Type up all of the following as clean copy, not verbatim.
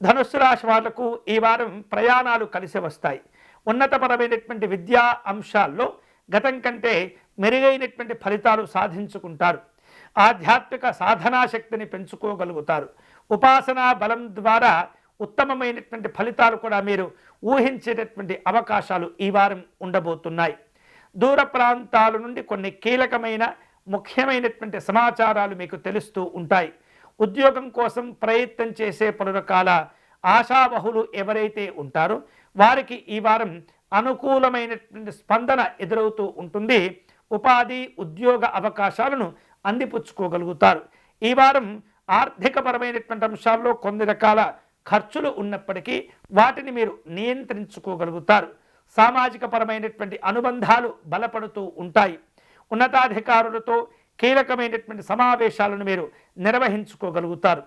ధనుస్సు రాశి వాళ్లకు ఈ వారం ప్రయాణాలు కలిసి వస్తాయి. ఉన్నతపరమైనటువంటి విద్యా అంశాల్లో గతం కంటే మెరుగైనటువంటి ఫలితాలు సాధించుకుంటారు. ఆధ్యాత్మిక సాధనా శక్తిని పెంచుకోగలుగుతారు. ఉపాసనా బలం ద్వారా ఉత్తమమైనటువంటి ఫలితాలు కూడా మీరు ఊహించేటటువంటి అవకాశాలు ఈ వారం ఉండబోతున్నాయి. దూర ప్రాంతాల నుండి కొన్ని కీలకమైన ముఖ్యమైనటువంటి సమాచారాలు మీకు తెలుస్తూ ఉంటాయి. ఉద్యోగం కోసం ప్రయత్నం చేసే పలు రకాల ఆశావహులు ఎవరైతే ఉంటారో వారికి ఈ వారం అనుకూలమైనటువంటి స్పందన ఎదురవుతూ ఉంటుంది. ఉపాధి ఉద్యోగ అవకాశాలను అందిపుచ్చుకోగలుగుతారు. ఈ వారం ఆర్థికపరమైనటువంటి అంశాల్లో కొన్ని రకాల ఖర్చులు ఉన్నప్పటికీ వాటిని మీరు నియంత్రించుకోగలుగుతారు. సామాజిక పరమైనటువంటి అనుబంధాలు బలపడుతూ ఉంటాయి. ఉన్నతాధికారులతో కీలకమైనటువంటి సమావేశాలను మీరు నిర్వహించుకోగలుగుతారు.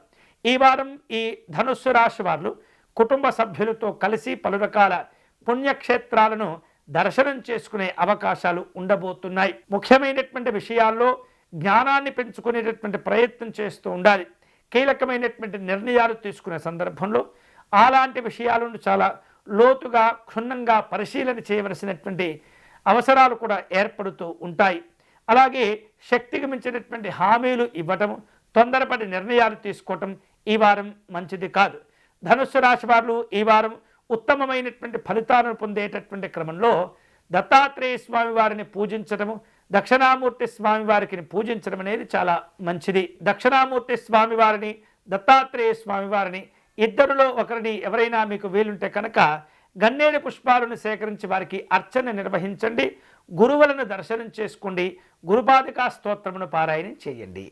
ఈ వారం ఈ ధనుస్సు రాశి వారు కుటుంబ సభ్యులతో కలిసి పలు రకాల పుణ్యక్షేత్రాలను దర్శనం చేసుకునే అవకాశాలు ఉండబోతున్నాయి. ముఖ్యమైనటువంటి విషయాల్లో జ్ఞానాన్ని పెంచుకునేటటువంటి ప్రయత్నం చేస్తూ ఉండాలి. కీలకమైనటువంటి నిర్ణయాలు తీసుకునే సందర్భంలో అలాంటి విషయాలను చాలా లోతుగా క్షుణ్ణంగా పరిశీలన చేయవలసినటువంటి అవసరాలు కూడా ఏర్పడుతూ ఉంటాయి. అలాగే శక్తికి మించినటువంటి హామీలు ఇవ్వటం, తొందరపడి నిర్ణయాలు తీసుకోవటం ఈ వారం మంచిది కాదు. ధనుస్సు రాశి వారు ఈ వారం ఉత్తమమైనటువంటి ఫలితాలను పొందేటటువంటి క్రమంలో దత్తాత్రేయ స్వామి వారిని పూజించడము, దక్షిణామూర్తి స్వామి వారికి పూజించడం అనేది చాలా మంచిది. దక్షిణామూర్తి స్వామి వారిని, దత్తాత్రేయ స్వామి వారిని ఇద్దరిలో ఒకరిని ఎవరైనా మీకు వీలుంటే కనుక గన్నేరు పుష్పాలను సేకరించి వారికి అర్చన నిర్వహించండి. గురువులను దర్శనం చేసుకోండి. గురుపాదికా స్తోత్రమును పారాయణం చేయండి.